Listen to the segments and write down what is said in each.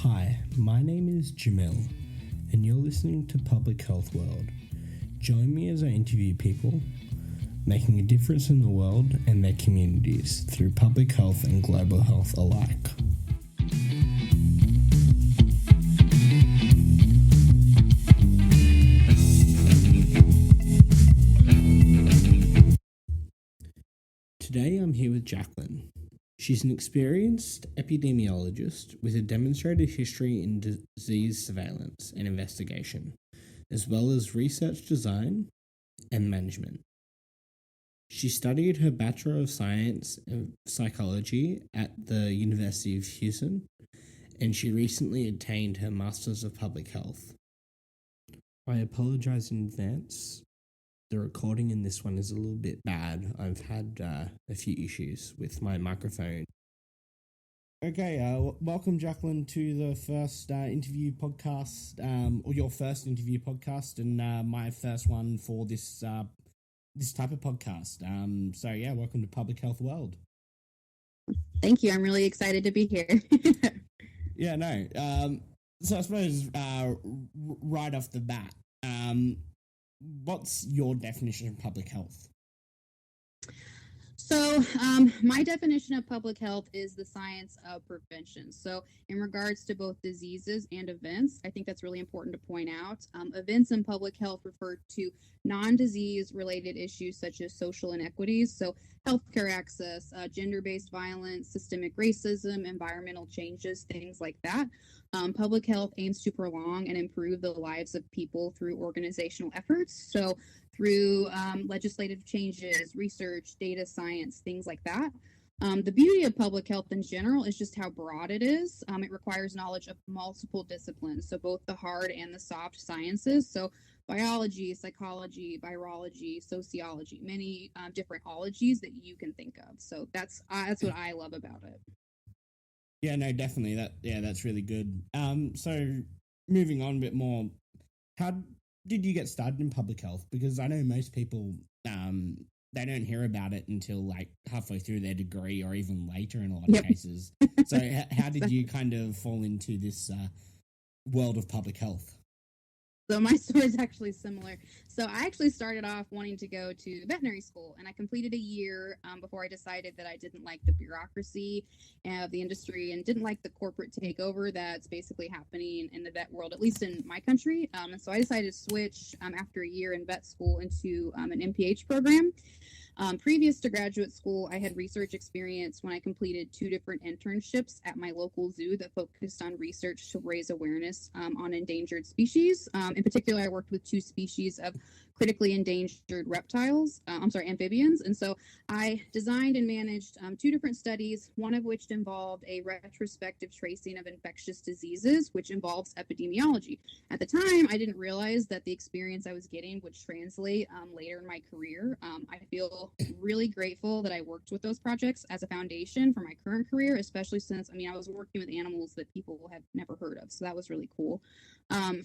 Hi, my name is Jamil, and you're listening to Public Health World. Join me as I interview people making a difference in the world and their communities through public health and global health alike. Today I'm here with Jacquelyne. She's an experienced epidemiologist with a demonstrated history in disease surveillance and investigation, as well as research design and management. She studied her Bachelor of Science in Psychology at the University of Houston, and she recently attained her Masters of Public Health. I apologize in advance. The recording in this one is a little bit bad. I've had a few issues with my microphone. Okay, welcome Jacquelyne to the first interview podcast, or your first interview podcast, and my first one for this type of podcast. So yeah, welcome to Public Health World. Thank you. I'm really excited to be here. Yeah, no. So I suppose right off the bat, what's your definition of public health? So my definition of public health is the science of prevention. So in regards to both diseases and events, I think that's really important to point out. Events in public health refer to non-disease related issues such as social inequities, so healthcare access, gender-based violence, systemic racism, environmental changes, things like that. Public health aims to prolong and improve the lives of people through organizational efforts. So through legislative changes, research, data science, things like that. The beauty of public health in general is just how broad it is. It requires knowledge of multiple disciplines, so both the hard and the soft sciences. So biology, psychology, virology, sociology, many different ologies that you can think of. So that's what I love about it. Yeah, no, definitely. That's really good. So moving on a bit more, how did you get started in public health? Because I know most people, they don't hear about it until like halfway through their degree or even later in a lot of cases. So how did you kind of fall into this world of public health? So my story is actually similar. So I actually started off wanting to go to veterinary school, and I completed a year before I decided that I didn't like the bureaucracy of the industry and didn't like the corporate takeover that's basically happening in the vet world, at least in my country. And so I decided to switch after a year in vet school into an MPH program. Previous to graduate school, I had research experience when I completed 2 different internships at my local zoo that focused on research to raise awareness on endangered species. In particular, I worked with 2 species of critically endangered amphibians. And so I designed and managed 2 different studies, one of which involved a retrospective tracing of infectious diseases, which involves epidemiology. At the time, I didn't realize that the experience I was getting would translate later in my career. I feel really grateful that I worked with those projects as a foundation for my current career, especially since, I was working with animals that people have never heard of. So that was really cool.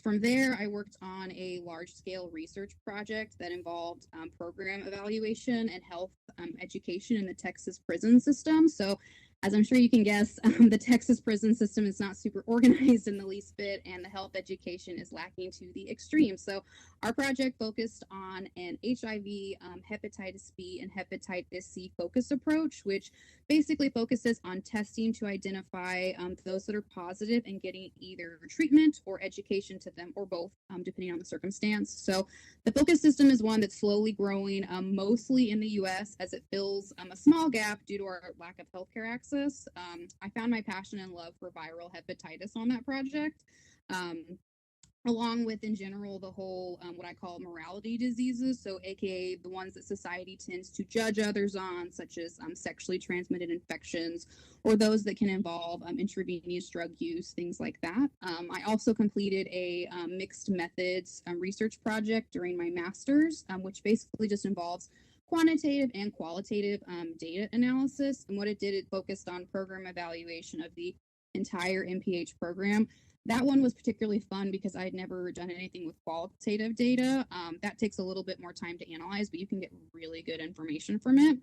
From there, I worked on a large-scale research project that involved program evaluation and health education in the Texas prison system. So as I'm sure you can guess, the Texas prison system is not super organized in the least bit, and the health education is lacking to the extreme. So our project focused on an HIV, hepatitis B, and hepatitis C focus approach, which basically focuses on testing to identify those that are positive and getting either treatment or education to them, or both, depending on the circumstance. So the focus system is one that's slowly growing, mostly in the U.S., as it fills a small gap due to our lack of healthcare access. I found my passion and love for viral hepatitis on that project, along with, in general, the whole what I call morality diseases, so aka the ones that society tends to judge others on, such as sexually transmitted infections, or those that can involve intravenous drug use, things like that. I also completed a mixed methods research project during my master's, which basically just involves quantitative and qualitative data analysis. And what it did, it focused on program evaluation of the entire MPH program. That one was particularly fun because I'd never done anything with qualitative data. That takes a little bit more time to analyze, but you can get really good information from it.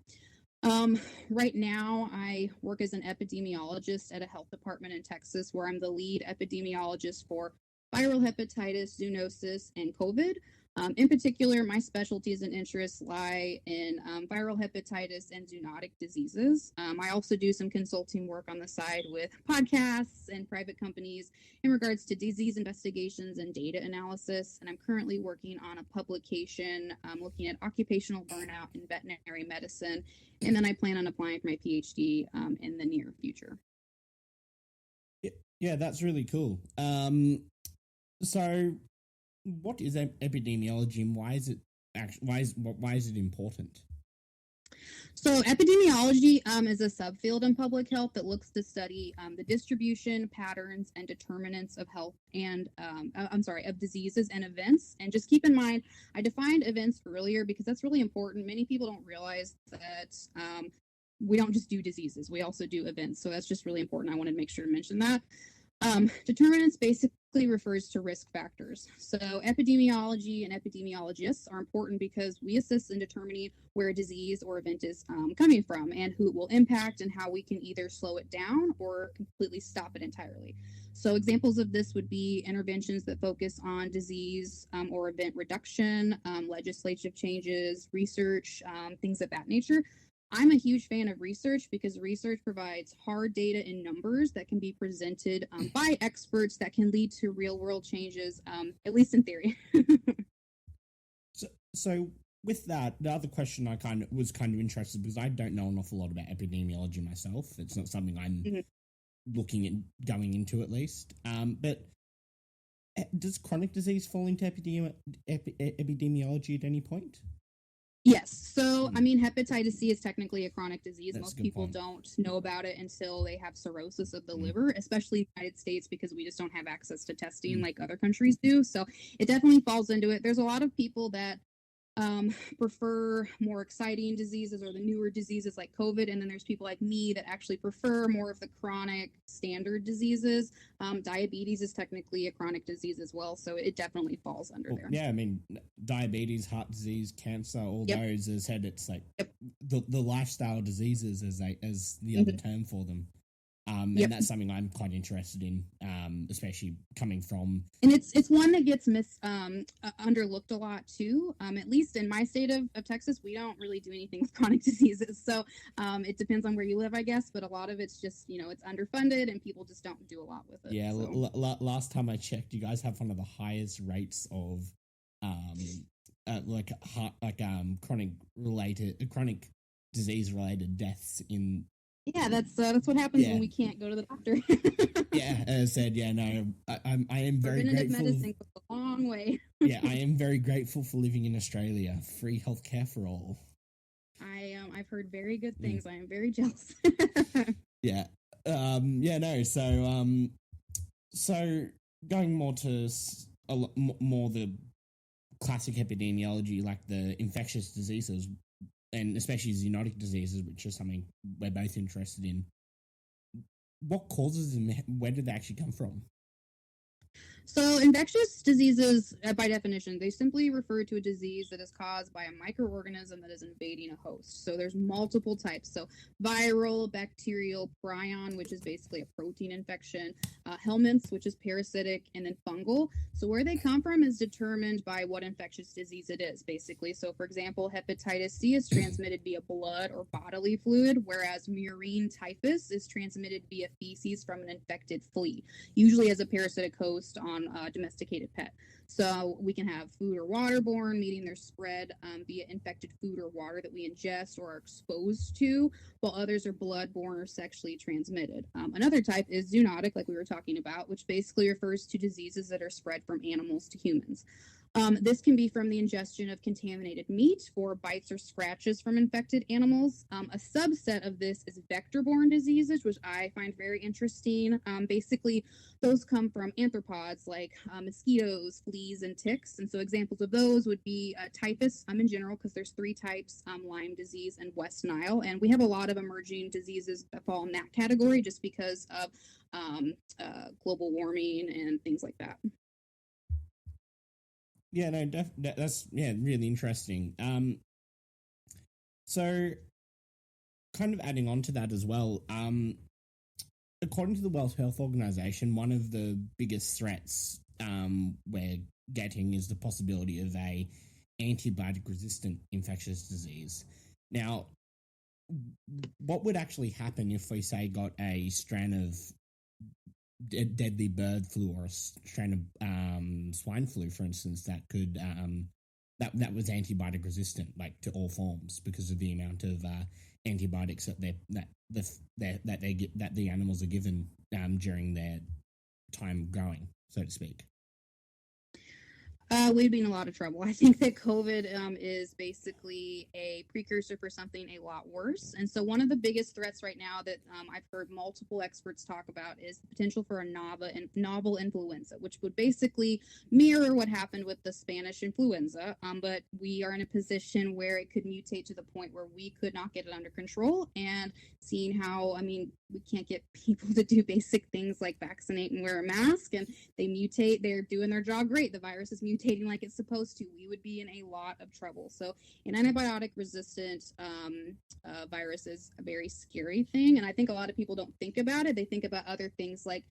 Um, right now, I work as an epidemiologist at a health department in Texas where I'm the lead epidemiologist for viral hepatitis, zoonosis, and COVID. In particular, my specialties and interests lie in viral hepatitis and zoonotic diseases. I also do some consulting work on the side with podcasts and private companies in regards to disease investigations and data analysis. And I'm currently working on a publication looking at occupational burnout in veterinary medicine, and then I plan on applying for my PhD in the near future. Yeah, that's really cool. So what is epidemiology, and why is it important? So epidemiology is a subfield in public health that looks to study the distribution, patterns, and determinants of health and of diseases and events. And just keep in mind, I defined events earlier because that's really important. Many people don't realize that we don't just do diseases; we also do events. So that's just really important. I wanted to make sure to mention that. Determinants basically refers to risk factors. So epidemiology and epidemiologists are important because we assist in determining where a disease or event is coming from and who it will impact and how we can either slow it down or completely stop it entirely. So examples of this would be interventions that focus on disease or event reduction, legislative changes, research, things of that nature. I'm a huge fan of research because research provides hard data and numbers that can be presented by experts that can lead to real world changes, at least in theory. So with that, the other question I was kind of interested because I don't know an awful lot about epidemiology myself. It's not something I'm looking at going into at least. But does chronic disease fall into epidemiology at any point? Yes. So, I mean, hepatitis C is technically a chronic disease. That's Most people don't know about it until they have cirrhosis of the liver, especially in the United States, because we just don't have access to testing like other countries do. So it definitely falls into it. There's a lot of people that prefer more exciting diseases or the newer diseases like COVID. And then there's people like me that actually prefer more of the chronic standard diseases. Diabetes is technically a chronic disease as well. So it definitely falls under there. Yeah, I mean, diabetes, heart disease, cancer, all those, as said, it's like the lifestyle diseases as the other term for them. And that's something I'm quite interested in, especially coming from. And it's one that gets underlooked a lot too. At least in my state of Texas, we don't really do anything with chronic diseases. So it depends on where you live, I guess. But a lot of it's just it's underfunded and people just don't do a lot with it. Yeah, so. Last time I checked, you guys have one of the highest rates of chronic disease related deaths in. Yeah, that's what happens when we can't go to the doctor. Yeah, as I said, I am very grateful. Medicine goes a long way. Yeah, I am very grateful for living in Australia. Free healthcare for all. I've heard very good things. I am very jealous. Yeah. So going more to more the classic epidemiology, like the infectious diseases, and especially zoonotic diseases, which is something we're both interested in. What causes them? Where did they actually come from? So infectious diseases, by definition, they simply refer to a disease that is caused by a microorganism that is invading a host. So there's multiple types. So viral, bacterial, prion, which is basically a protein infection, helminths, which is parasitic, and then fungal. So where they come from is determined by what infectious disease it is, basically. So for example, hepatitis C is transmitted via blood or bodily fluid, whereas murine typhus is transmitted via feces from an infected flea, usually as a parasitic host on a domesticated pet. So we can have food or waterborne, meaning they're spread via infected food or water that we ingest or are exposed to, while others are bloodborne or sexually transmitted. Another type is zoonotic, like we were talking about, which basically refers to diseases that are spread from animals to humans. This can be from the ingestion of contaminated meat or bites or scratches from infected animals. A subset of this is vector-borne diseases, which I find very interesting. Basically, those come from arthropods like mosquitoes, fleas, and ticks. And so examples of those would be typhus in general, because there's 3 types, Lyme disease and West Nile. And we have a lot of emerging diseases that fall in that category just because of global warming and things like that. Yeah, no, that's really interesting. So kind of adding on to that as well, according to the World Health Organization, one of the biggest threats we're getting is the possibility of a antibiotic-resistant infectious disease. Now, what would actually happen if we, say, got a strain of deadly bird flu or a strain of swine flu, for instance, that could that was antibiotic resistant, like to all forms, because of the amount of antibiotics that the animals are given during their time growing, so to speak? We'd be in a lot of trouble. I think that COVID is basically a precursor for something a lot worse. And so, one of the biggest threats right now that I've heard multiple experts talk about is the potential for a novel influenza, which would basically mirror what happened with the Spanish influenza. But we are in a position where it could mutate to the point where we could not get it under control. And seeing how, we can't get people to do basic things like vaccinate and wear a mask, and they mutate. They're doing their job great. The virus is mutating like it's supposed to. We would be in a lot of trouble. So an antibiotic resistant virus is a very scary thing. And I think a lot of people don't think about it. They think about other things like,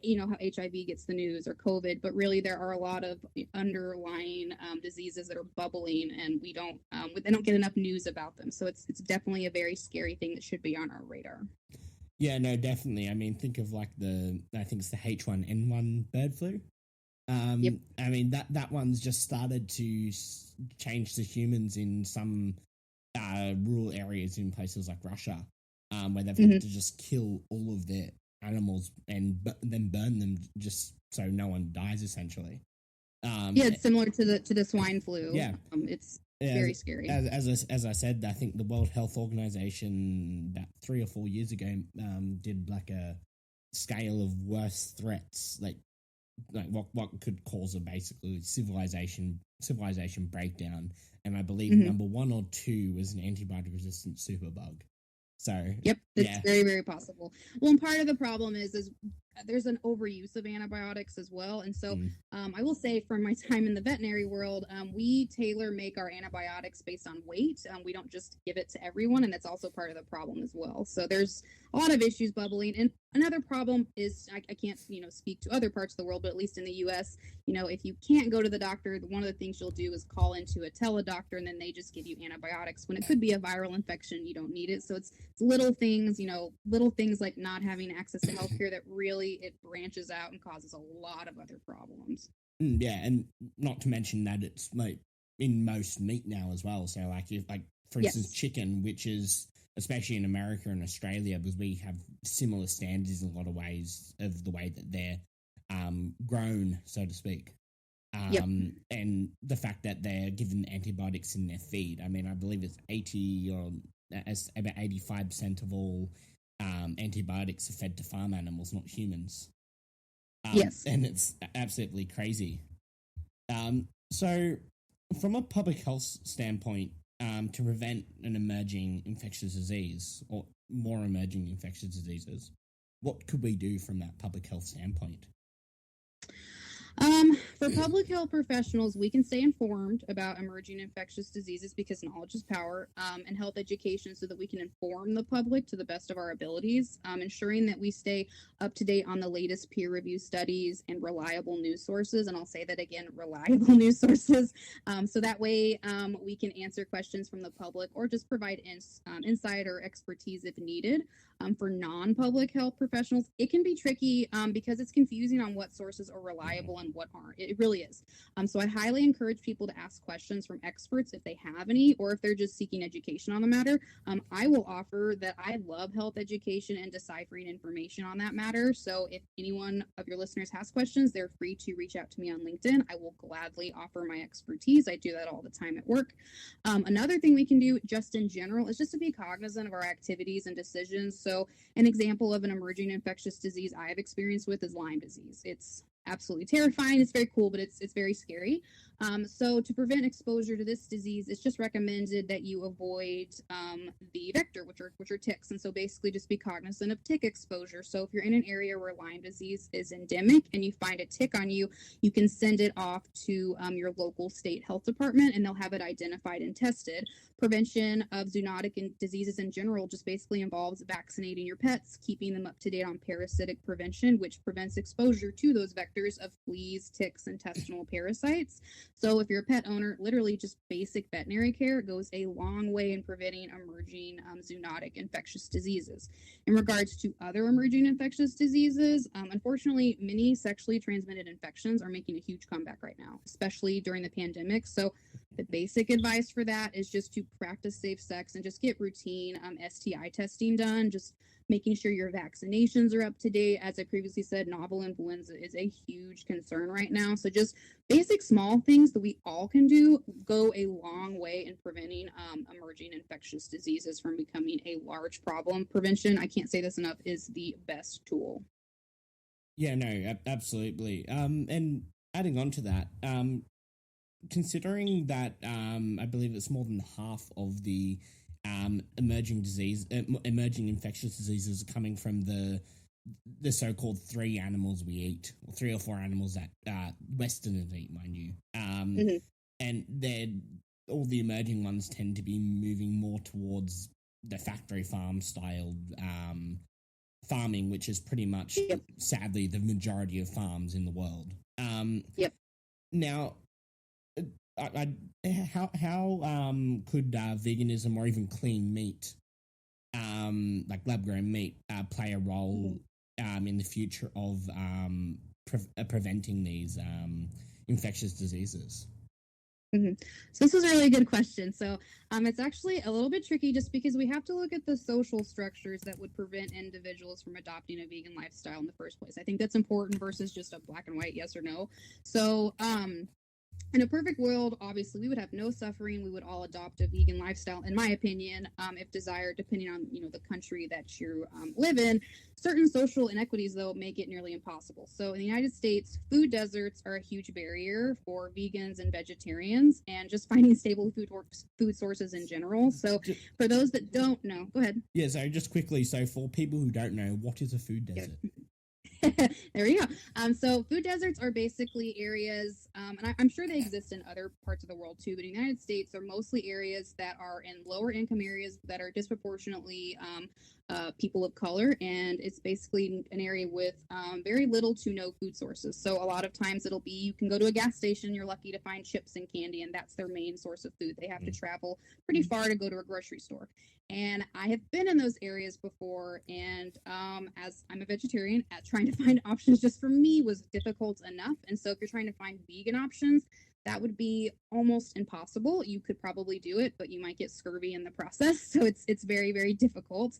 how HIV gets the news or COVID, but really there are a lot of underlying diseases that are bubbling, and they don't get enough news about them. So it's definitely a very scary thing that should be on our radar. Yeah, no, definitely. Think of like I think it's the H1N1 bird flu. Yep. That one's just started to change to humans in some rural areas in places like Russia, where they've had to just kill all of their animals and then burn them just so no one dies, essentially. It's similar to the swine flu. Yeah, it's very scary. As I said, I think the World Health Organization about 3 or 4 years ago did like a scale of worst threats, like what could cause a basically civilization breakdown, and I believe number 1 or 2 was an antibiotic resistant superbug. So yep, it's very, very possible. Well, and part of the problem is there's an overuse of antibiotics as well. And so I will say, from my time in the veterinary world, we tailor make our antibiotics based on weight. We don't just give it to everyone, and that's also part of the problem as well. So there's a lot of issues bubbling. And another problem is, I can't speak to other parts of the world, but at least in the U.S., if you can't go to the doctor, one of the things you'll do is call into a teledoctor, and then they just give you antibiotics when it could be a viral infection. You don't need it. So it's little things like not having access to healthcare that really it branches out and causes a lot of other problems. Yeah, and not to mention that it's like in most meat now as well. So for instance, chicken, which is especially in America and Australia, because we have similar standards in a lot of ways of the way that they're grown, so to speak. And the fact that they're given antibiotics in their feed. I believe it's 80 or about 85% of all antibiotics are fed to farm animals, not humans. And it's absolutely crazy. So from a public health standpoint, to prevent an emerging infectious disease or more emerging infectious diseases, what could we do from that public health standpoint? For public health professionals, we can stay informed about emerging infectious diseases because knowledge is power, and health education so that we can inform the public to the best of our abilities, ensuring that we stay up to date on the latest peer-reviewed studies and reliable news sources. And I'll say that again, reliable news sources, so that way we can answer questions from the public or just provide insight or expertise if needed. For non-public health professionals, it can be tricky because it's confusing on what sources are reliable and what aren't. It really is. So I highly encourage people to ask questions from experts if they have any, or if they're just seeking education on the matter. I will offer that I love health education and deciphering information on that matter. So if anyone of your listeners has questions, they're free to reach out to me on LinkedIn. I will gladly offer my expertise. I do that all the time at work. Another thing we can do just in general is just to be cognizant of our activities and decisions. So an example of an emerging infectious disease I have experience with is Lyme disease. It's absolutely terrifying. It's very cool, but it's very scary. So to prevent exposure to this disease, it's just recommended that you avoid the vector, which are ticks. And so basically just be cognizant of tick exposure. So if you're in an area where Lyme disease is endemic and you find a tick on you, you can send it off to your local state health department, and they'll have it identified and tested. Prevention of zoonotic diseases in general just basically involves vaccinating your pets, keeping them up to date on parasitic prevention, which prevents exposure to those vectors of fleas, ticks, intestinal parasites. So if you're a pet owner, literally just basic veterinary care goes a long way in preventing emerging zoonotic infectious diseases. In regards to other emerging infectious diseases, unfortunately, many sexually transmitted infections are making a huge comeback right now, especially during the pandemic. So the basic advice for that is just to practice safe sex and just get routine STI testing done, just making sure your vaccinations are up to date. As I previously said, novel influenza is a huge concern right now. So just basic small things that we all can do go a long way in preventing emerging infectious diseases from becoming a large problem. Prevention, I can't say this enough, is the best tool. Yeah, no, absolutely. And adding on to that, considering that I believe it's more than half of the emerging infectious diseases are coming from the so-called three animals we eat, or three or four animals that Westerners eat, mind you. Mm-hmm. And all the emerging ones tend to be moving more towards the factory farm style farming, which is pretty much, sadly, the majority of farms in the world. Yep. Now, how could veganism or even clean meat, like lab-grown meat, play a role in the future of preventing these infectious diseases? Mm-hmm. So this is a really good question. So it's actually a little bit tricky just because we have to look at the social structures that would prevent individuals from adopting a vegan lifestyle in the first place. I think that's important versus just a black and white yes or no. So in a perfect world, obviously, we would have no suffering. We would all adopt a vegan lifestyle, in my opinion, if desired, depending on the country that you live in. Certain social inequities, though, make it nearly impossible. So in the United States, food deserts are a huge barrier for vegans and vegetarians, and just finding stable food sources in general. So for those that don't know, go ahead. Yeah, so just quickly, so for people who don't know, what is a food desert? There you go. So food deserts are basically areas, and I'm sure they exist in other parts of the world too, but in the United States, they're mostly areas that are in lower income areas that are disproportionately people of color, and it's basically an area with very little to no food sources. So a lot of times it'll be, you can go to a gas station, you're lucky to find chips and candy, and that's their main source of food. They have to travel pretty far to go to a grocery store. And I have been in those areas before, and as I'm a vegetarian, trying to find options just for me was difficult enough. And so if you're trying to find vegan options, that would be almost impossible. You could probably do it, but you might get scurvy in the process. So it's very, very difficult.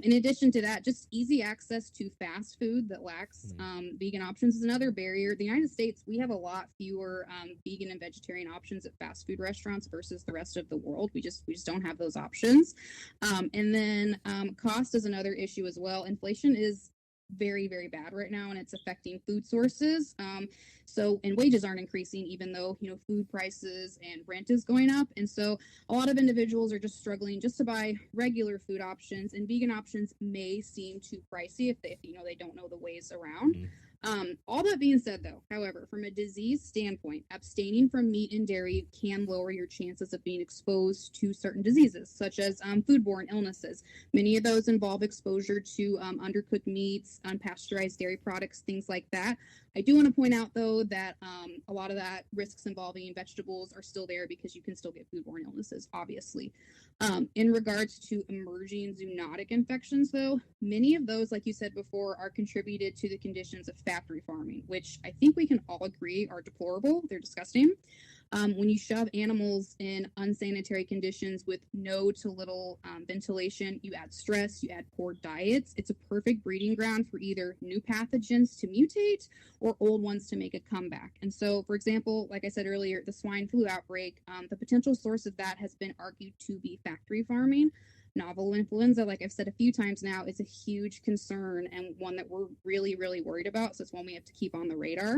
In addition to that, just easy access to fast food that lacks vegan options is another barrier. The United States, we have a lot fewer vegan and vegetarian options at fast food restaurants versus the rest of the world. We just don't have those options. And then cost is another issue as well. Inflation is very, very bad right now, and it's affecting food sources. And wages aren't increasing, even though food prices and rent is going up. And so a lot of individuals are just struggling just to buy regular food options, and vegan options may seem too pricey if they don't know the ways around. All that being said, though, however, from a disease standpoint, abstaining from meat and dairy can lower your chances of being exposed to certain diseases, such as foodborne illnesses. Many of those involve exposure to undercooked meats, unpasteurized dairy products, things like that. I do want to point out, though, that a lot of that risks involving vegetables are still there because you can still get foodborne illnesses, obviously. In regards to emerging zoonotic infections, though, many of those, like you said before, are contributed to the conditions of factory farming, which I think we can all agree are deplorable. They're disgusting. When you shove animals in unsanitary conditions with no to little ventilation, you add stress, you add poor diets. It's a perfect breeding ground for either new pathogens to mutate or old ones to make a comeback. And so, for example, like I said earlier, the swine flu outbreak, the potential source of that has been argued to be factory farming. Novel influenza, like I've said a few times now, is a huge concern and one that we're really, really worried about. So it's one we have to keep on the radar.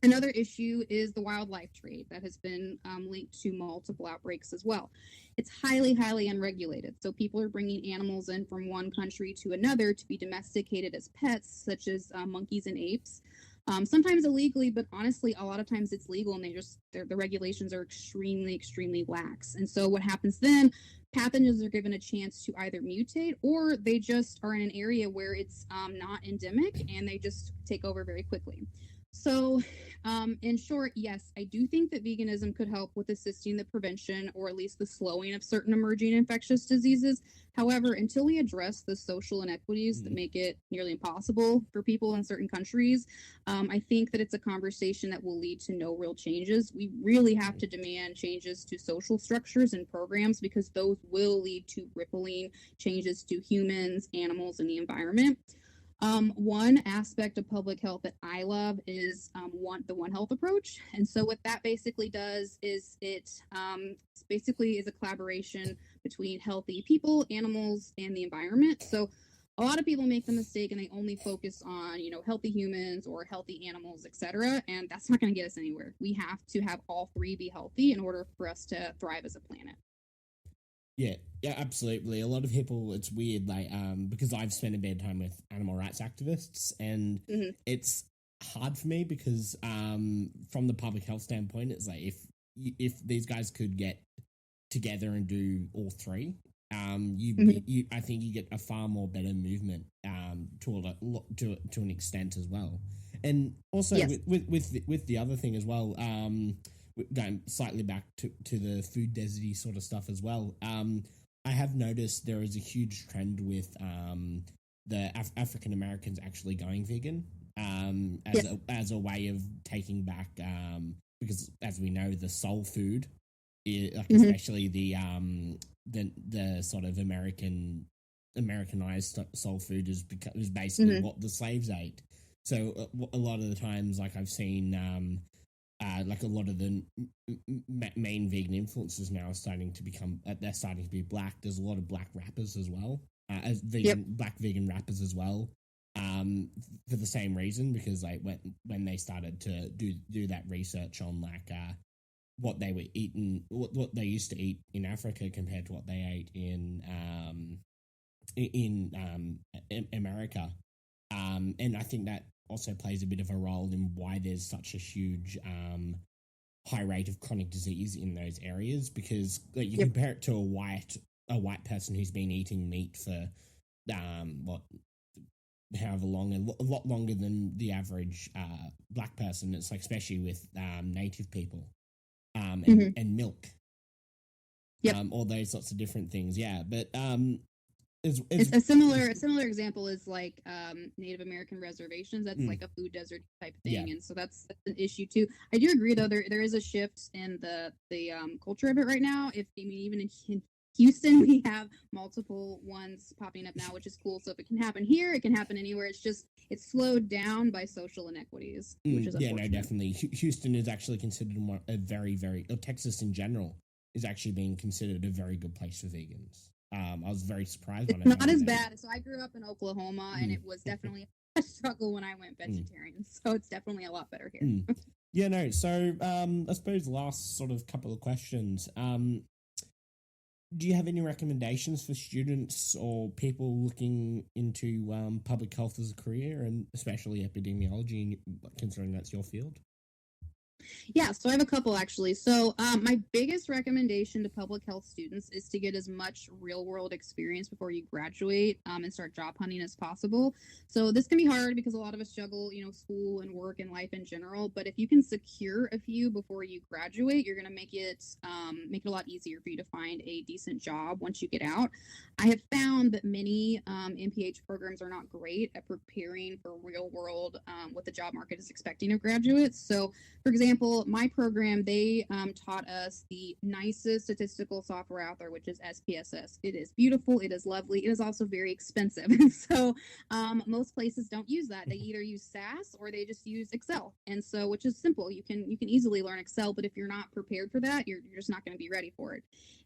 Another issue is the wildlife trade that has been linked to multiple outbreaks as well. It's highly, highly unregulated. So people are bringing animals in from one country to another to be domesticated as pets, such as monkeys and apes. Sometimes illegally, but honestly, a lot of times it's legal, and the regulations are extremely, extremely lax. And so what happens then? Pathogens are given a chance to either mutate, or they just are in an area where it's not endemic, and they just take over very quickly. So, in short, yes, I do think that veganism could help with assisting the prevention or at least the slowing of certain emerging infectious diseases. However, until we address the social inequities that make it nearly impossible for people in certain countries, I think that it's a conversation that will lead to no real changes. We really have to demand changes to social structures and programs, because those will lead to rippling changes to humans, animals, and the environment. One aspect of public health that I love is the One Health approach. And so what that basically does is it basically is a collaboration between healthy people, animals, and the environment. So a lot of people make the mistake and they only focus on, healthy humans or healthy animals, etc. And that's not going to get us anywhere. We have to have all three be healthy in order for us to thrive as a planet. Yeah, absolutely. A lot of people, it's weird, like, because I've spent a bit of time with animal rights activists, and it's hard for me because, from the public health standpoint, it's like if these guys could get together and do all three, I think you get a far more better movement, to an extent as well, and also with the other thing as well, going slightly back to the food deserty sort of stuff as well. I have noticed there is a huge trend with the African Americans actually going vegan, as a way of taking back, because as we know, the soul food, especially the sort of Americanized soul food is basically what the slaves ate. So a lot of the times, like I've seen. Like a lot of the main vegan influencers now are starting to they're starting to be black. There's a lot of black rappers as well, black vegan rappers as well, for the same reason, because like when they started to do that research on like what they were eating, what they used to eat in Africa compared to what they ate in America, and I think that also plays a bit of a role in why there's such a huge high rate of chronic disease in those areas, because like, you compare it to a white person who's been eating meat for however long, a lot longer than the average black person. It's like, especially with native people, and milk, all those sorts of different things. But it's a similar example is like Native American reservations. That's like a food desert type thing, and so that's an issue too. I do agree, though, there is a shift in the culture of it right now. Even in Houston, we have multiple ones popping up now, which is cool. So if it can happen here, it can happen anywhere. It's slowed down by social inequities, which is unfortunate. Definitely. Houston is actually considered a very, very, Texas in general is actually being considered a very good place for vegans. I was very surprised. It's not as bad. So I grew up in Oklahoma, and it was definitely a struggle when I went vegetarian. So it's definitely a lot better here. So I suppose the last sort of couple of questions. Do you have any recommendations for students or people looking into public health as a career, and especially epidemiology, considering that's your field? Yeah, so I have a couple actually. So my biggest recommendation to public health students is to get as much real world experience before you graduate and start job hunting as possible. So this can be hard because a lot of us juggle, school and work and life in general. But if you can secure a few before you graduate, you're going to make it a lot easier for you to find a decent job once you get out. I have found that many MPH programs are not great at preparing for real world what the job market is expecting of graduates. So, for example, my program, they taught us the nicest statistical software out there, which is SPSS. It is beautiful. It is lovely. It is also very expensive. And so most places don't use that. They either use SAS or they just use Excel. And so, which is simple. You can easily learn Excel, but if you're not prepared for that, you're just not going to be ready for it.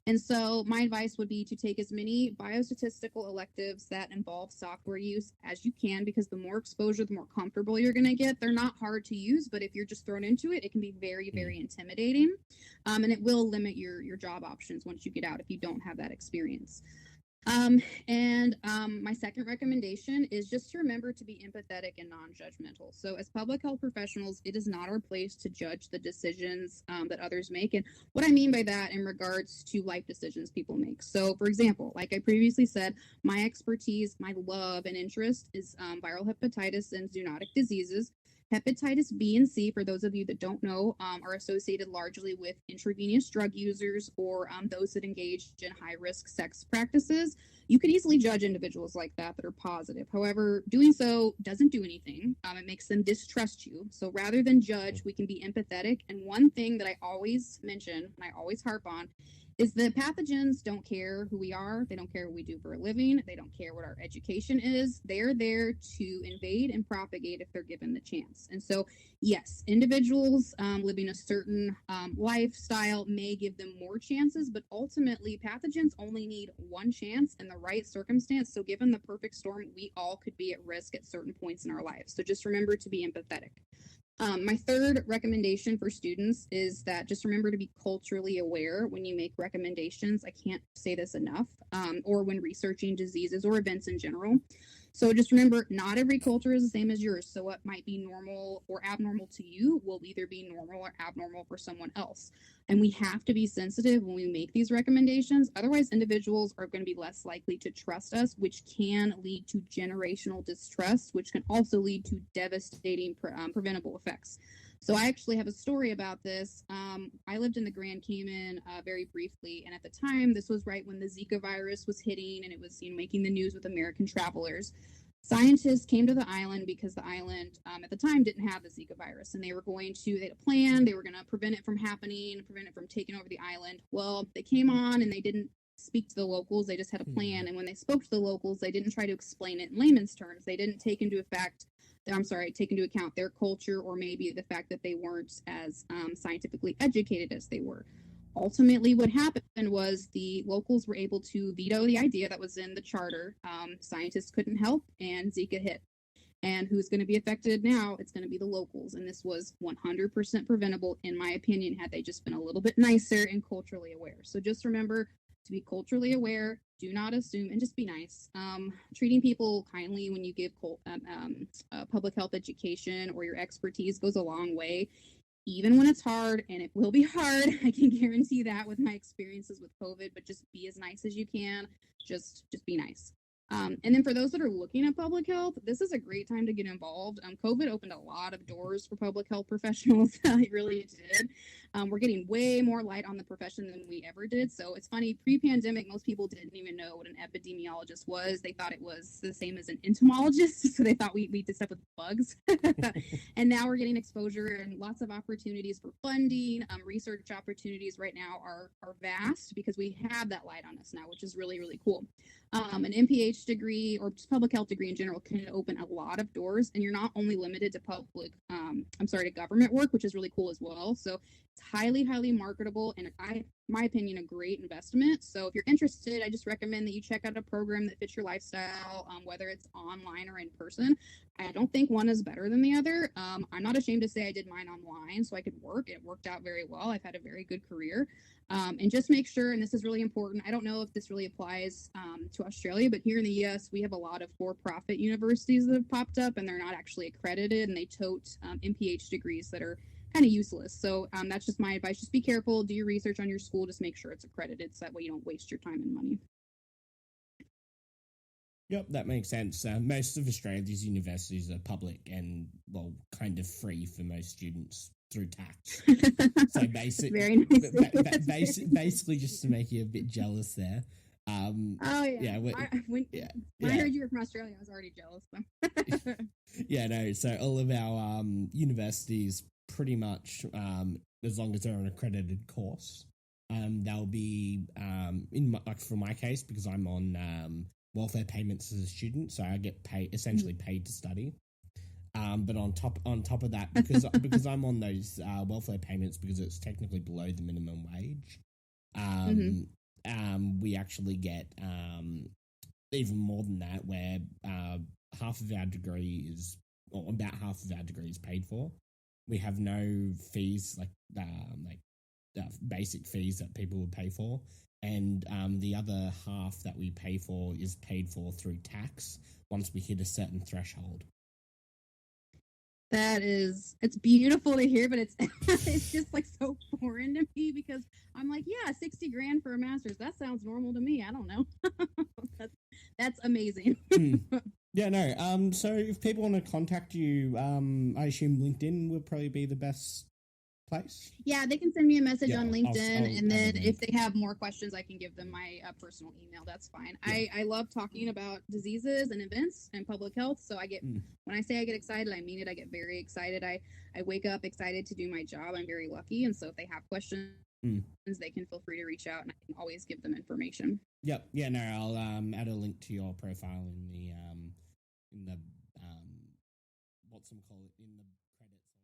And so my advice would be to take as many biostatistical electives that involve software use as you can, because the more exposure, the more comfortable you're going to get. They're not hard to use, but if you're just thrown into it, it can be very, very intimidating. And it will limit your job options once you get out if you don't have that experience. My second recommendation is just to remember to be empathetic and non-judgmental. So as public health professionals, it is not our place to judge the decisions that others make. And what I mean by that in regards to life decisions people make. So for example, like I previously said, my expertise, my love and interest is viral hepatitis and zoonotic diseases. Hepatitis B and C, for those of you that don't know, are associated largely with intravenous drug users or those that engage in high-risk sex practices. You could easily judge individuals like that are positive. However, doing so doesn't do anything. It makes them distrust you. So rather than judge, we can be empathetic. And one thing that I always mention and I always harp on is that pathogens don't care who we are. They don't care what we do for a living. They don't care what our education is. They're there to invade and propagate if they're given the chance. And so, yes, individuals living a certain lifestyle may give them more chances, but ultimately pathogens only need one chance in the right circumstance. So given the perfect storm, we all could be at risk at certain points in our lives. So just remember to be empathetic. My third recommendation for students is that just remember to be culturally aware when you make recommendations. I can't say this enough, or when researching diseases or events in general. So just remember, not every culture is the same as yours. So what might be normal or abnormal to you will either be normal or abnormal for someone else. And we have to be sensitive when we make these recommendations. Otherwise, individuals are going to be less likely to trust us, which can lead to generational distrust, which can also lead to devastating preventable effects. So I actually have a story about this. I lived in the Grand Cayman very briefly, and at the time, this was right when the Zika virus was hitting, and it was making the news with American travelers. Scientists came to the island because the island at the time didn't have the Zika virus, and they had a plan. They were going to prevent it from happening, prevent it from taking over the island. Well, they came on and they didn't speak to the locals. They just had a plan. And when they spoke to the locals, they didn't try to explain it in layman's terms. They didn't take into account their culture, or maybe the fact that they weren't as scientifically educated as they were. Ultimately, what happened was the locals were able to veto the idea that was in the charter. Scientists couldn't help, and Zika hit. And who's going to be affected now? It's going to be the locals. And this was 100% preventable, in my opinion, had they just been a little bit nicer and culturally aware. So just remember to be culturally aware, do not assume, and just be nice. Treating people kindly when you give public health education or your expertise goes a long way, even when it's hard, and it will be hard. I can guarantee that with my experiences with COVID, but just be as nice as you can. Just be nice. And then for those that are looking at public health, this is a great time to get involved. COVID opened a lot of doors for public health professionals. It really did. We're getting way more light on the profession than we ever did. So it's funny, pre-pandemic, most people didn't even know what an epidemiologist was. They thought it was the same as an entomologist. So they thought we did stuff with bugs. And now we're getting exposure and lots of opportunities for funding. Research opportunities right now are vast because we have that light on us now, which is really, really cool. An MPH degree or just public health degree in general can open a lot of doors, and you're not only limited to to government work, which is really cool as well. So it's highly, highly marketable, and my opinion, a great investment. So if you're interested, I just recommend that you check out a program that fits your lifestyle, whether it's online or in person. I don't think one is better than the other. I'm not ashamed to say I did mine online so I could work. It worked out very well. I've had a very good career. And just make sure, and this is really important, I don't know if this really applies to Australia, but here in the US, we have a lot of for-profit universities that have popped up, and they're not actually accredited, and they tote MPH degrees that are kind of useless. So that's just my advice. Just be careful, do your research on your school, just make sure it's accredited so that way you don't waste your time and money. Yep, that makes sense. Most of Australia's universities are public and, well, kind of free for most students through tax. So very nice. Basically just to make you a bit jealous there. When I heard you were from Australia, I was already jealous. So all of our universities pretty much, as long as they're an accredited course, they'll be, for my case, because I'm on welfare payments as a student, so I get essentially paid to study. But on top of that, because I'm on those welfare payments because it's technically below the minimum wage, we actually get even more than that, where half of our degree is, or about half of our degree is paid for. We have no fees like basic fees that people would pay for, and the other half that we pay for is paid for through tax once we hit a certain threshold. It's beautiful to hear, but it's it's just like so foreign to me because I'm like, yeah, 60 grand for a master's. That sounds normal to me. I don't know. That's amazing. Yeah, no. So if people want to contact you, I assume LinkedIn would probably be the best place. Yeah, they can send me a message Yeah, on I'll LinkedIn, and then add a if link. they have more questions, I can give them my personal email. That's fine. Yeah. I love talking about diseases and events and public health. So when I say I get excited, I mean it. I get very excited. I wake up excited to do my job. I'm very lucky, and so if they have questions, they can feel free to reach out, and I can always give them information. Yep. Yeah. No, I'll add a link to your profile in the what's them call it in the credits.